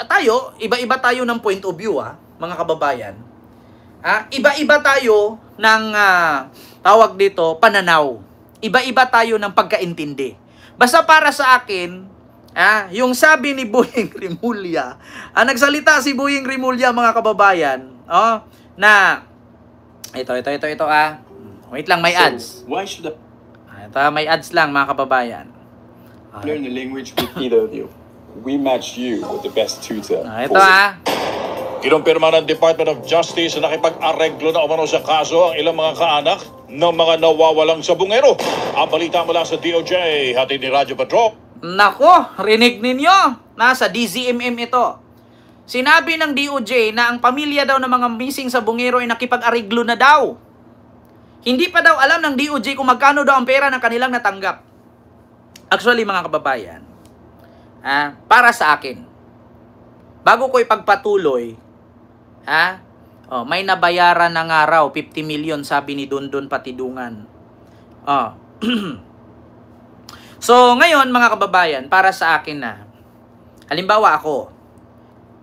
tayo, iba-iba tayo ng point of view, mga kababayan. Iba-iba tayo ng tawag dito, pananaw. Iba-iba tayo ng pagkaintindi. Basta para sa akin, yung sabi ni Boyeng Rimulya, nagsalita si Boyeng Rimulya, mga kababayan, na ito, wait lang, may ads. So, why should Ito, may ads lang, mga kababayan. learn the language with either of you? We match you with the best tutor. Ito Kinumpirma ng Department of Justice na nakipag-areglo na umano sa kaso ang ilang mga kaanak ng mga nawawalang sabungero. Ang balita mula sa DOJ, hatid ni Radyo Patrol. Nako, rinig ninyo. Nasa DZMM ito. Sinabi ng DOJ na ang pamilya daw ng mga missing sabungero ay nakipag-areglo na daw. Hindi pa daw alam ng DOJ kung magkano daw ang pera ng kanilang natanggap. Actually, mga kababayan, para sa akin, bago ko ipagpatuloy, may nabayaran na nga raw, 50 million, sabi ni Dondon Patidungan. So, ngayon, mga kababayan, para sa akin na, halimbawa ako,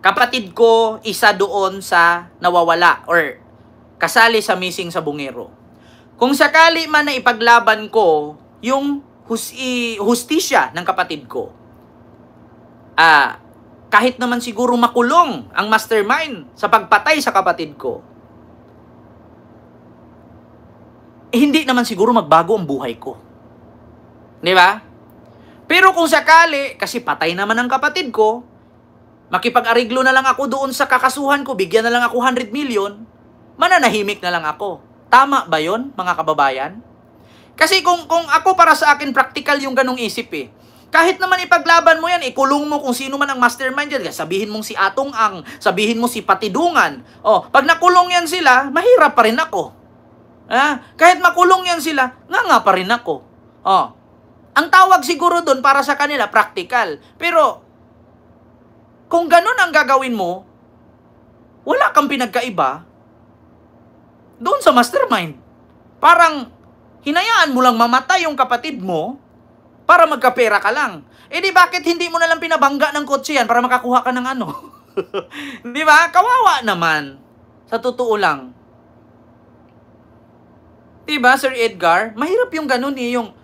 kapatid ko, isa doon sa nawawala or kasali sa missing sabungero. Kung sakali man na ipaglaban ko yung hustisya ng kapatid ko, kahit naman siguro makulong ang mastermind sa pagpatay sa kapatid ko, hindi naman siguro magbago ang buhay ko. Di ba? Pero kung sakali, kasi patay naman ang kapatid ko, makipag-ariglo na lang ako doon sa kakasuhan ko, bigyan na lang ako 100 million, mananahimik na lang ako. Tama ba yon, mga kababayan? Kasi kung ako, para sa akin, practical yung ganong isip eh. Kahit naman ipaglaban mo yan, ikulong mo kung sino man ang mastermind yan. Sabihin mong si Atong Ang, sabihin mo si Patidungan. Pag nakulong yan sila, mahirap pa rin ako. Kahit makulong yan sila, nga pa rin ako. Ang tawag siguro doon para sa kanila, practical. Pero, kung ganun ang gagawin mo, wala kang pinagkaiba doon sa mastermind. Parang, hinayaan mo lang mamatay yung kapatid mo para magkapera ka lang. Di bakit hindi mo na lang pinabangga ng kotse yan para makakuha ka ng ano? Di ba? Kawawa naman. Sa totoo lang. Di ba, Sir Edgar? Mahirap yung ganun yung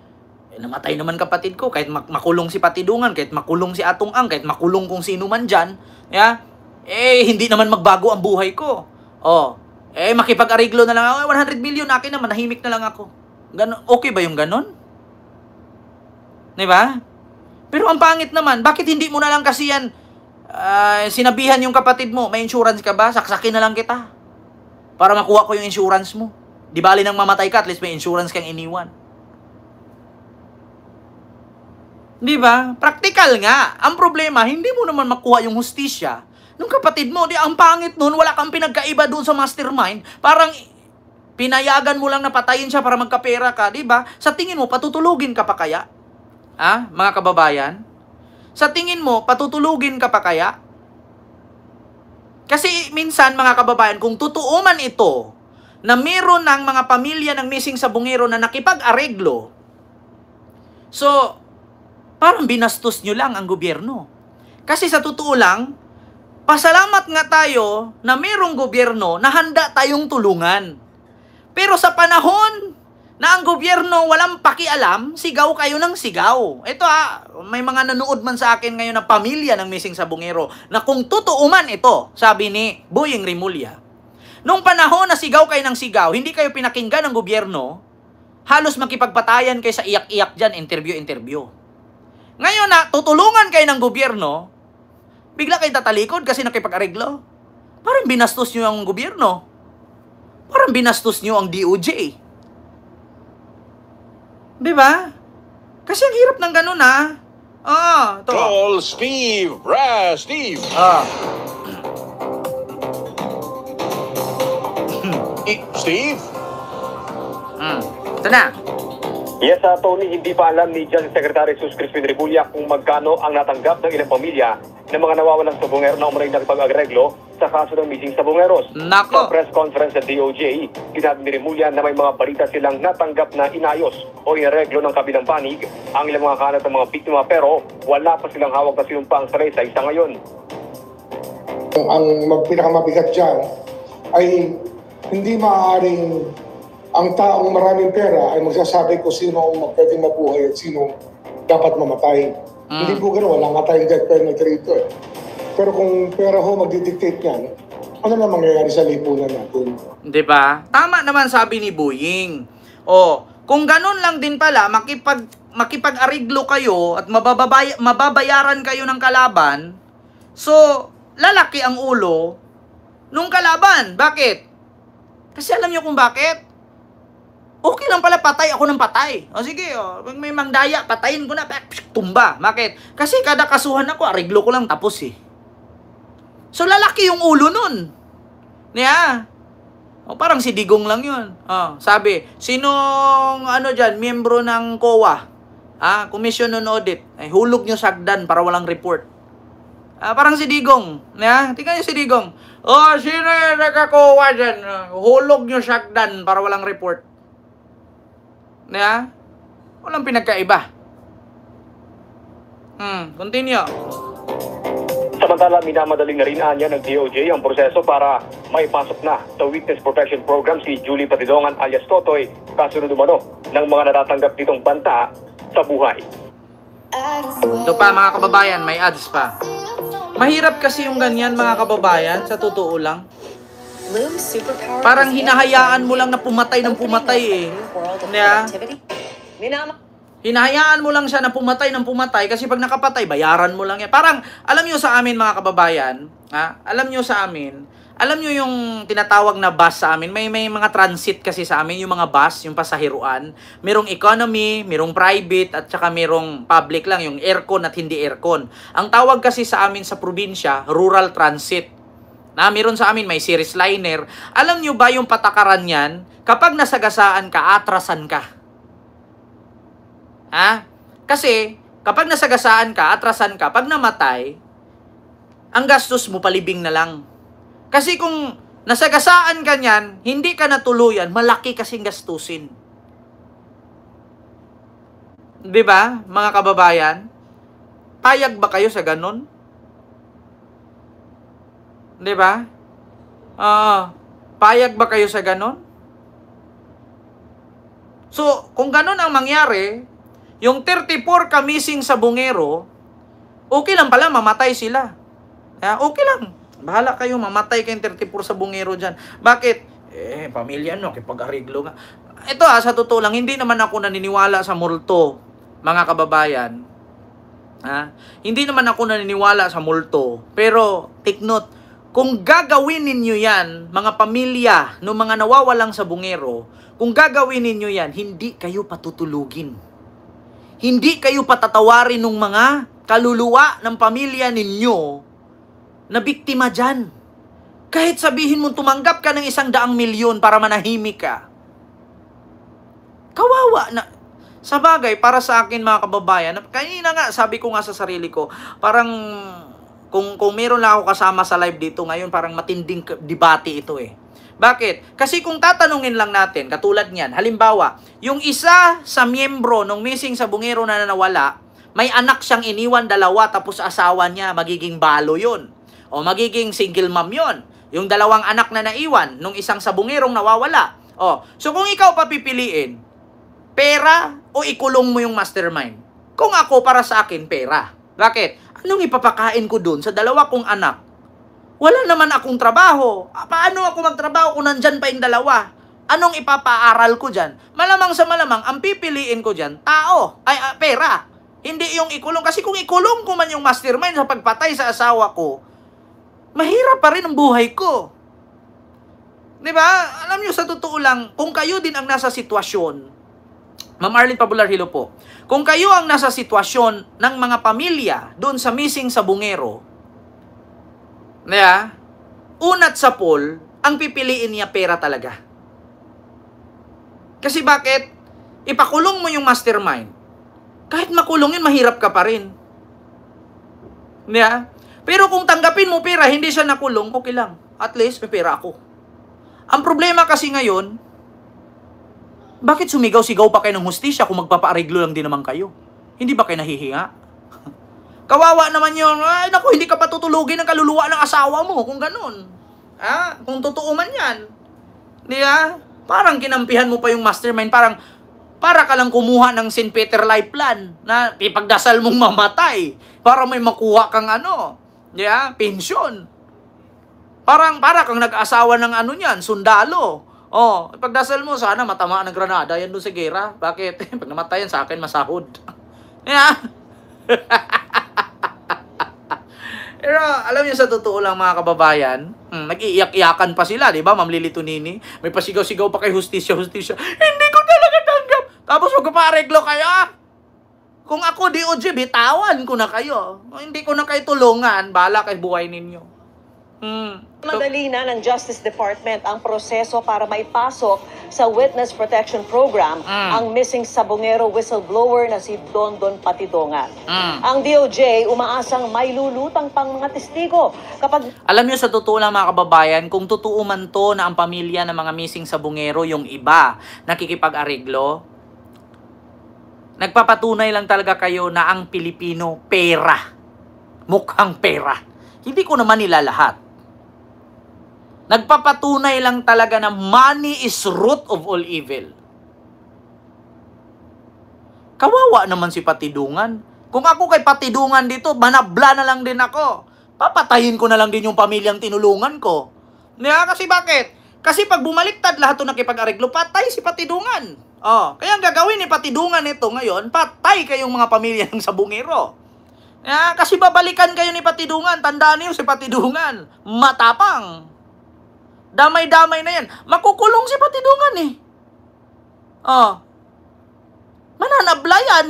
namatay naman kapatid ko, kahit makulong si Patidungan, kahit makulong si Atong Ang, kahit makulong kung sino man dyan, hindi naman magbago ang buhay ko. Makipag-ariglo na lang ako, 100 million, akin naman, nahimik na lang ako. Okay ba yung ganon? Diba? Pero ang pangit naman, bakit hindi mo na lang kasi yan sinabihan yung kapatid mo, may insurance ka ba? Saksakin na lang kita. Para makuha ko yung insurance mo. Di bali nang mamatay ka, at least may insurance kang iniwan. Diba? Praktikal nga. Ang problema, hindi mo naman makuha yung hustisya nung kapatid mo. Ang pangit nun, wala kang pinagkaiba doon sa mastermind. Parang pinayagan mo lang na patayin siya para magkapera ka, diba? Sa tingin mo, patutulugin ka pa kaya? Mga kababayan? Sa tingin mo, patutulugin ka pa kaya? Kasi minsan, mga kababayan, kung totoo man ito, na meron ng mga pamilya ng missing sabungero na nakipag-areglo, so, parang binastos nyo lang ang gobyerno. Kasi sa totoo lang, pasalamat nga tayo na mayroong gobyerno na handa tayong tulungan. Pero sa panahon na ang gobyerno walang pakialam, sigaw kayo ng sigaw. Ito may mga nanood man sa akin ngayon na pamilya ng missing sabungero na kung totoo man ito, sabi ni Boyeng Rimulya, nung panahon na sigaw kayo ng sigaw, hindi kayo pinakinggan ng gobyerno, halos makipagpatayan kayo sa iyak-iyak dyan, interview. Ngayon na tutulungan kayo ng gobyerno, bigla kayo tatalikod kasi nakipag-areglo. Parang binastos nyo ang gobyerno. Parang binastos nyo ang DOJ. Diba? Kasi ang hirap ng ganun ito. Call Steve. Steve. Steve? Ito na. Yes, Tony, hindi pa alam ni Justice Secretary Sus Crispin Rimulya kung magkano ang natanggap ng ilang pamilya ng mga nawawalang sabungero na umunay nakipag-agreglo sa kaso ng missing sabungeros. Nako! Sa press conference sa DOJ, sinabi ni Rimulya na may mga balita silang natanggap na inayos o inareglo ng kabilang panig ang ilang mga kanat ng mga biktima pero wala pa silang hawak na sinumpang salaysay sa ngayon. Pinakamabigat dyan ay hindi maaaring ang taong maraming pera ay magsasabi kung sino ang pwedeng mabuhay at sino dapat mamatay. Hindi po gano'n, wala nga tayong death penalty rito eh. Pero kung pera ho magdidictate yan, ano na mangyayari sa lipunan natin? Di ba? Tama naman sabi ni Boying. Kung ganun lang din pala, makipag-ariglo kayo at mababayaran kayo ng kalaban, so, lalaki ang ulo nung kalaban. Bakit? Kasi alam nyo kung bakit? Okay lang pala patay ako ng patay. O sige, pag may mangdaya, patayin ko na, tumba. Bakit? Kasi kada kasuhan ako, ariglo ko lang tapos eh. So, lalaki yung ulo nun. Parang si Digong lang yun. Sabi, sinong dyan, miyembro ng COA, Commission on Audit, ay hulog nyo sagdan para walang report. Parang si Digong. Tingnan nyo si Digong. Sino yung nagka-COA dyan? Hulog nyo sagdan para walang report. Walang pinagkaiba. Continue. Samantala, minamadaling na rin niya ng DOJ ang proseso para maipasok na sa Witness Protection Program si Julie Patidongan alias Totoy, kasunod umano ng mga natatanggap ditong banta sa buhay. Ito pa mga kababayan, may ads pa. Mahirap kasi yung ganyan mga kababayan, sa totoo lang. Parang hinahayaan mo lang na pumatay ng pumatay eh. Hinahayaan mo lang siya na pumatay ng pumatay kasi pag nakapatay, bayaran mo lang yan. Parang, alam nyo sa amin mga kababayan, alam nyo yung tinatawag na bus sa amin, may mga transit kasi sa amin, yung mga bus, yung pasahiruan, merong economy, merong private, at saka merong public lang, yung aircon at hindi aircon. Ang tawag kasi sa amin sa probinsya, rural transit. Meron sa amin, may series liner. Alam nyo ba yung patakaran yan? Kapag nasagasaan ka, atrasan ka. Kasi, kapag nasagasaan ka, atrasan ka, pag namatay, ang gastos mo palibing na lang. Kasi kung nasagasaan ka niyan, hindi ka natuluyan, malaki kasing gastusin. Diba, mga kababayan? Payag ba kayo sa ganun? Diba? Payag ba kayo sa ganun? So, kung ganun ang mangyari, yung 34 ka missing sa Bungero, okay lang pala, mamatay sila. Okay lang. Bahala kayo, mamatay kayong 34 sa Bungero dyan. Bakit? Pamilya kipag-ariglo nga. Ito sa totoo lang, hindi naman ako naniniwala sa multo, mga kababayan. Hindi naman ako naniniwala sa multo. Pero, take note, kung gagawin ninyo yan, mga pamilya ng mga nawawalang sa Bungero, kung gagawin ninyo yan, hindi kayo patutulugin. Hindi kayo patatawarin ng mga kaluluwa ng pamilya ninyo na biktima dyan. Kahit sabihin mo tumanggap ka ng 100 milyon para manahimik ka. Kawawa na. Sa bagay, para sa akin mga kababayan, kanina nga, sabi ko nga sa sarili ko, parang kung meron lang ako kasama sa live dito ngayon, parang matinding debate ito eh. Bakit? Kasi kung tatanungin lang natin, katulad niyan, halimbawa, yung isa sa miyembro ng missing sa Bungero na nawala, may anak siyang iniwan 2, tapos asawa niya, magiging balo yun. O magiging single mom yun. Yung 2 anak na naiwan, nung isang sa Bungerong nawawala. So kung ikaw papipiliin, pera o ikulong mo yung mastermind? Kung ako, para sa akin, pera. Bakit? Anong ipapakain ko dun sa 2 kong anak? Wala naman akong trabaho. Paano ako magtrabaho kung nandyan pa yung 2? Anong ipapaaral ko dyan? Malamang sa malamang, ang pipiliin ko dyan, pera. Hindi yung ikulong. Kasi kung ikulong ko man yung mastermind sa pagpatay sa asawa ko, mahirap pa rin ang buhay ko. Diba? Alam nyo, sa totoo lang, kung kayo din ang nasa sitwasyon, Ma'am Arlene Pabular Hilo po, kung kayo ang nasa sitwasyon ng mga pamilya doon sa missing sa Bungero, unat sa poll, ang pipiliin niya pera talaga. Kasi bakit? Ipakulong mo yung mastermind. Kahit makulong yun, mahirap ka pa rin. Pero kung tanggapin mo pera, hindi siya nakulong, okay lang. At least, may pera ako. Ang problema kasi ngayon, bakit sumigaw-sigaw pa kayo ng hustisya kung magpapa-ariglo lang din naman kayo? Hindi ba kayo nahihinga? Kawawa naman yun. Ay, naku, hindi ka patutulugin ng kaluluwa ng asawa mo kung ganun. Kung totoo man yan. Di ba? Parang kinampihan mo pa yung mastermind. Para ka lang kumuha ng St. Peter Life Plan na ipagdasal mong mamatay para may makuha kang di ba? Pensyon. Para kang nag-asawa ng niyan, sundalo. Ipagdasal mo, sana matama ng granada yan doon sa gera. Bakit? Pag namatayan sa akin, masahod. Yeah. Pero alam niyo sa totoo lang mga kababayan, nag-iiyak-iyakan pa sila, di ba? Ma'am Lily Tonini, may pasigaw-sigaw pa kay hustisya. Hindi ko talaga tanggap. Tapos magpapareglo kayo. Kung ako DOJ, bitawan ko na kayo. Hindi ko na kayo tulungan, bahala kay buhay ninyo. Madali na ng Justice Department ang proseso para maipasok sa Witness Protection Program ang missing sabongero whistleblower na si Dondon Patidongan. Ang DOJ umaasang may lulutang pang mga testigo kapag... Alam niyo sa totoo lang mga kababayan, kung totoo man to na ang pamilya ng mga missing sabongero yung iba nakikipag-areglo, nagpapatunay lang talaga kayo na ang Pilipino pera. Mukhang pera. Hindi ko naman nila lahat. Nagpapatunay lang talaga na money is root of all evil. Kawawa naman si Patidungan. Kung ako kay Patidungan dito, manabla na lang din ako. Papatayin ko na lang din yung pamilyang tinulungan ko. Kasi bakit? Kasi pag bumaliktad lahat ito nakipag-areglo, patay si Patidungan. Kaya ang gagawin ni Patidungan ito ngayon, patay kayong mga pamilya ng sabungero. Kasi babalikan kayo ni Patidungan. Tandaan niyo si Patidungan. Matapang. Damay-damay na yan. Makukulong si Patidungan eh. Mananabla yan.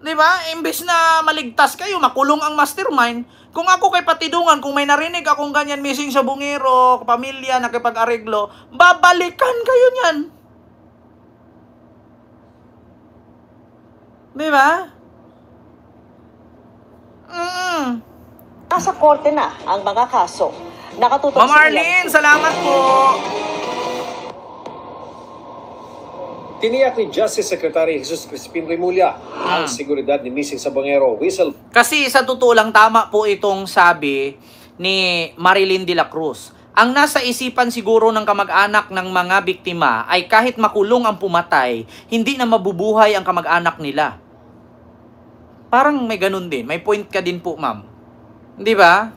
Diba? Imbes na maligtas kayo, makulong ang mastermind. Kung ako kay Patidungan, kung may narinig akong ganyan missing sa bungero, pamilya, nakipag-areglo, babalikan kayo niyan. Diba? Nasa korte na ang mga kaso. Nakatutok Ma'am Arlene, salamat po. Tiniyak ni Justice Secretary Jesus Crispin Remulla ang seguridad ni missing sabongero whistle. Kasi sa totoo lang tama po itong sabi ni Marilyn de la Cruz. Ang nasa isipan siguro ng kamag-anak ng mga biktima ay kahit makulong ang pumatay, hindi na mabubuhay ang kamag-anak nila. Parang may ganun din. May point ka din po, ma'am. Di ba?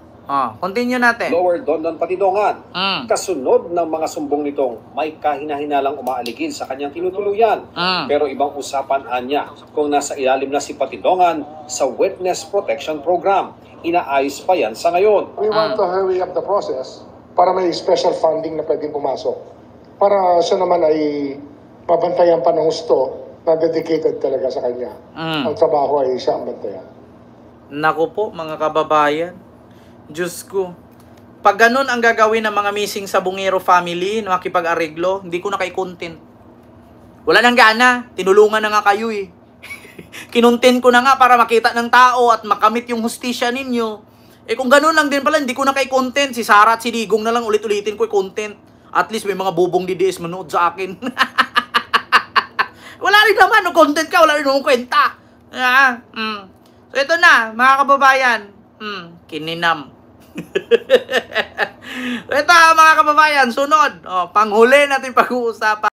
Continue natin. Lower Dondon Patidongan. Kasunod ng mga sumbong nitong may kahina-hinalang umaaligid sa kanyang tinutuluyan. Pero ibang usapan anya kung nasa ilalim na si Patidongan sa Witness Protection Program. Inaayos pa yan sa ngayon. We want to hurry up the process para may special funding na pwedeng pumasok. Para siya naman ay mabantayan pa ng husto na dedicated talaga sa kanya. Ang trabaho ay siya ang bantayan. Naku po, mga kababayan. Diyos ko. Pag ganun ang gagawin ng mga missing sabongero family na makipag-areglo, hindi ko na kay content. Wala nang gana. Tinulungan na nga kayo eh. Kinontent ko na nga para makita ng tao at makamit yung hustisya ninyo. Kung ganun lang din pala, hindi ko na kay content. Si Sarah at si Digong na lang ulit-ulitin ko yung content. At least may mga bubong DDS manood sa akin. Wala rin naman. No content ka, wala rin naman kwenta. So ito na, mga kababayan. Kininam. Ito mga kababayan, sunod. Panghuli natin pag-uusapan.